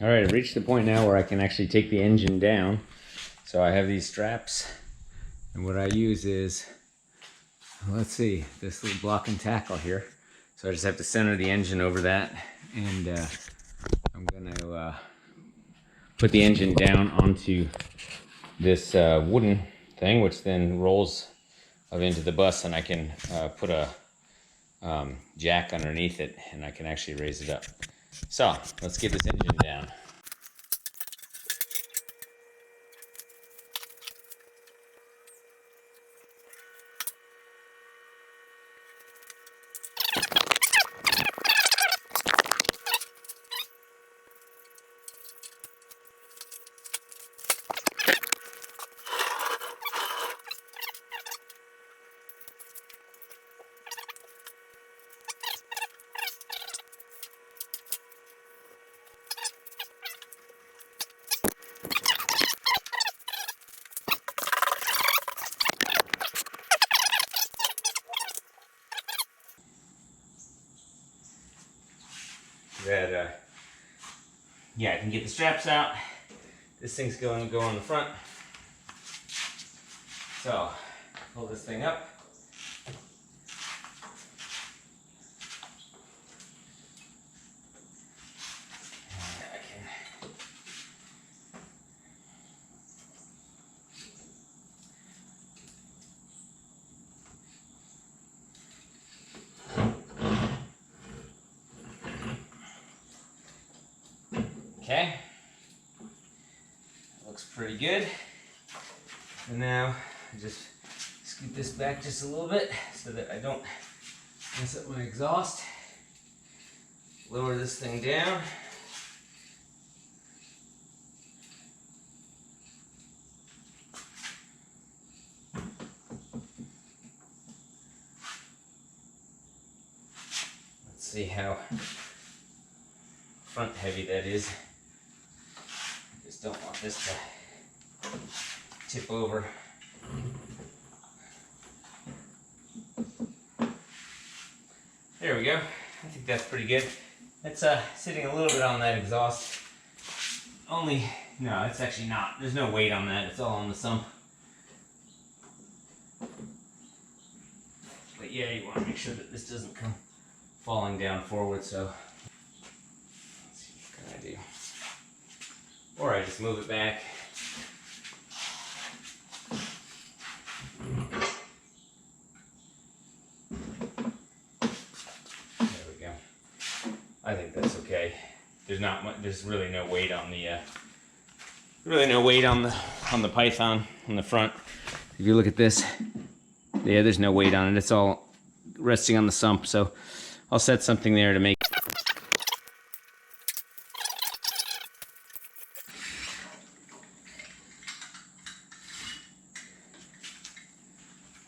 All right, I've reached the point now where I can actually take the engine down. So I have these straps, and what I use is, let's see, this little block and tackle here. So I just have to center the engine over that, and I'm gonna put the engine down onto this wooden thing, which then rolls into the bus, and I can put a jack underneath it, and I can actually raise it up. So let's get this engine down. Yeah, I can get the straps out. This thing's going to go on the front. So, pull this thing up. And I can okay, looks pretty good. And now I just scoot this back just a little bit so that I don't mess up my exhaust. Lower this thing down. Let's see how front heavy that is. Just don't want this to tip over. There we go. I think that's pretty good. It's sitting a little bit on that exhaust. No, it's actually not. There's no weight on that. It's all on the sump. But yeah, you want to make sure that this doesn't come falling down forward. So let's see, what can I do? Or I just move it back. There we go. I think that's okay. There's not much. There's really no weight on the. On the Python on the front. If you look at this, yeah, there's no weight on it. It's all resting on the sump. So I'll set something there to make.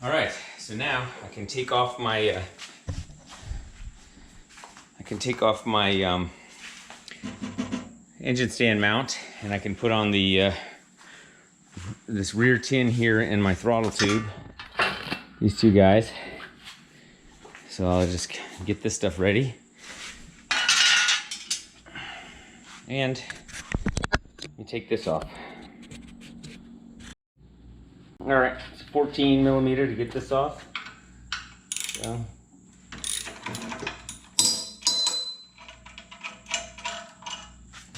All right, so now I can take off my engine stand mount, and I can put on the this rear tin here in my throttle tube. These two guys. So I'll just get this stuff ready, and let me take this off. All right, it's 14 millimeter to get this off. So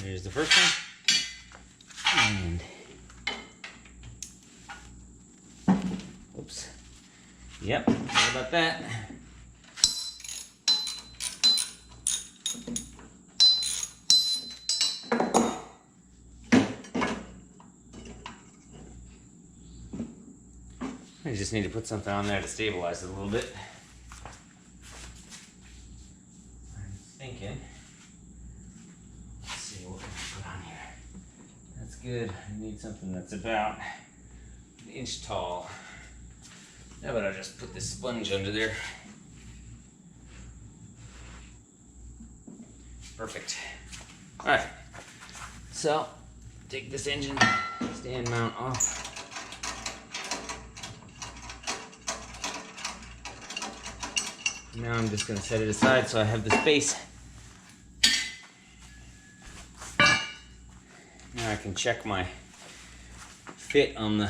here's the first one. And oops. Yep, sorry about that. I just need to put something on there to stabilize it a little bit. I'm thinking, let's see what we can put on here. That's good. I need something that's about an inch tall. How about I just put this sponge under there? Perfect. All right. So, take this engine stand mount off. Now I'm just going to set it aside so I have the space. I can check my fit on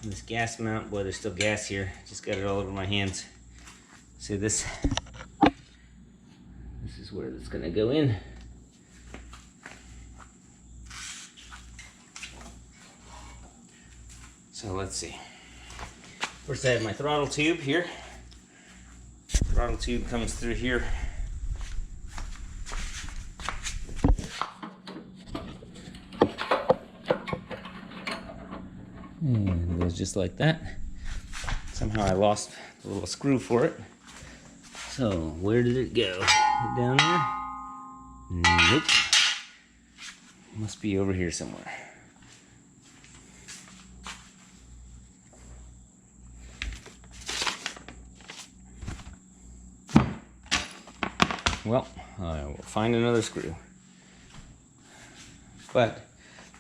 this gas mount. Boy, there's still gas here. Just got it all over my hands. See this? This is where it's gonna go in. So let's see. First I have my throttle tube here. Throttle tube comes through here. And it goes just like that. Somehow I lost the little screw for it. So where did it go? Is it down there? Nope. Must be over here somewhere. Well, I will find another screw. But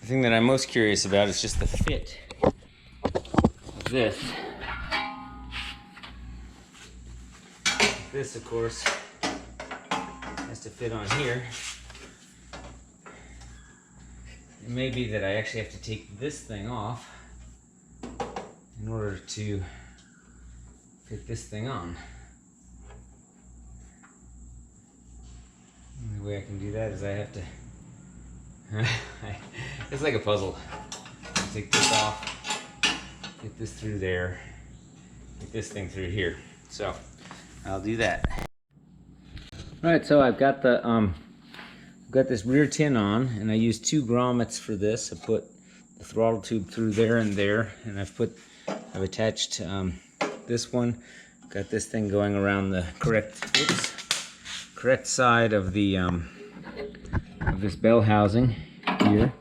the thing that I'm most curious about is just the fit of this. This, of course, has to fit on here. It may be that I actually have to take this thing off in order to fit this thing on. The only way I can do that is I have to... It's like a puzzle. Take this off, get this through there, get this thing through here. So I'll do that. All right, so I've got the got this rear tin on, and I used 2 grommets for this. I put the throttle tube through there, and I've attached this one. Got this thing going around the correct side of the of this bell housing here.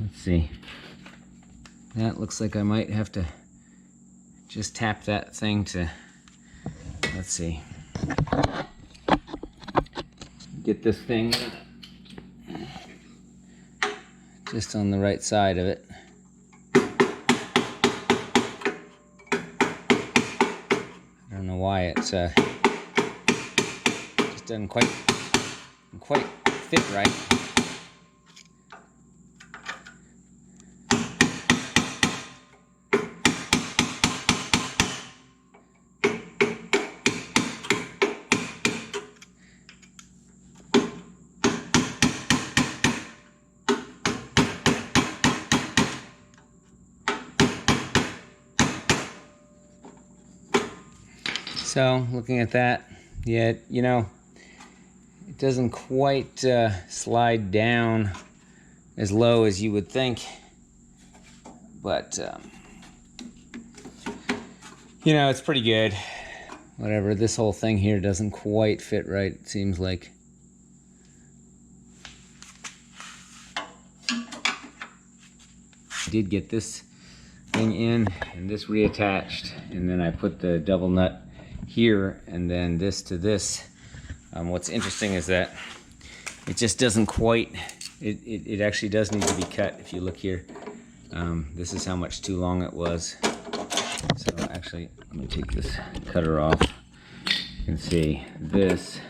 Let's see. That looks like I might have to just tap that thing to, let's see, get this thing just on the right side of it. I don't know why it's just doesn't quite fit right. So looking at that, yeah, you know, it doesn't quite slide down as low as you would think, but you know, it's pretty good. Whatever, this whole thing here doesn't quite fit right, it seems like. I did get this thing in and this reattached, and then I put the double nut here and then this to this. What's interesting is that it just doesn't quite, it actually does need to be cut. If you look here, this is how much too long it was. So actually, let me take this cutter off. You can see this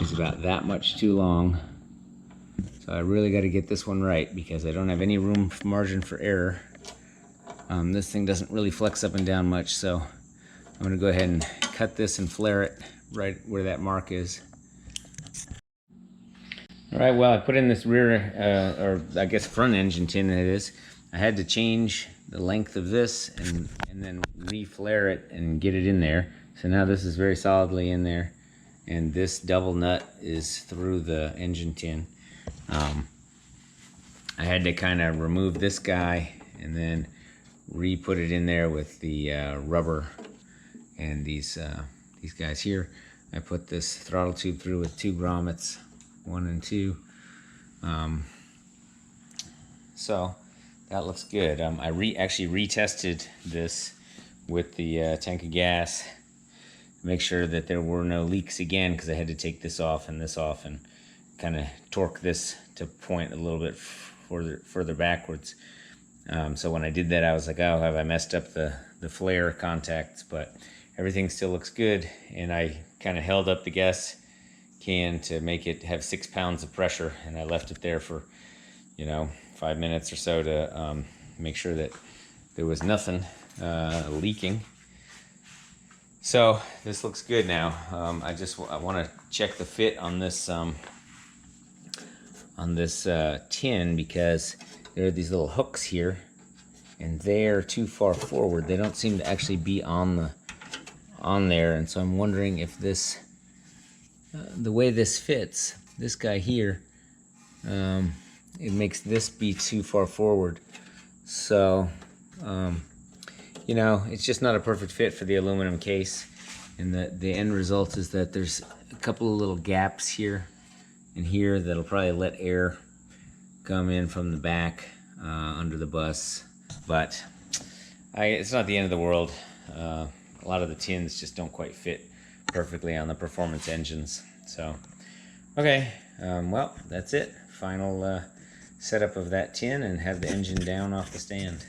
is about that much too long. So I really got to get this one right because I don't have any margin for error. This thing doesn't really flex up and down much, so I'm going to go ahead and cut this and flare it right where that mark is. All right, well, I put in this rear, or I guess front engine tin it is. I had to change the length of this and then re-flare it and get it in there. So now this is very solidly in there, and this double nut is through the engine tin. I had to kind of remove this guy and then re-put it in there with the rubber and these guys here. I put this throttle tube through with 2 grommets, 1 and 2. So that looks good. I actually retested this with the tank of gas to make sure that there were no leaks again, because I had to take this off and kind of torque this to point a little bit further backwards. So when I did that, I was like, oh, have I messed up the flare contacts? But everything still looks good, and I kind of held up the gas can to make it have 6 pounds of pressure, and I left it there for 5 minutes or so to make sure that there was nothing leaking. So this looks good now. I want to check the fit on this tin, because there are these little hooks here, and they're too far forward. They don't seem to actually be on there, and so I'm wondering if this, the way this fits, this guy here, it makes this be too far forward. So, it's just not a perfect fit for the aluminum case, and the end result is that there's a couple of little gaps here and here that'll probably let air come in from the back under the bus, but it's not the end of the world. A lot of the tins just don't quite fit perfectly on the performance engines. So, okay, well, that's it. Final setup of that tin, and have the engine down off the stand.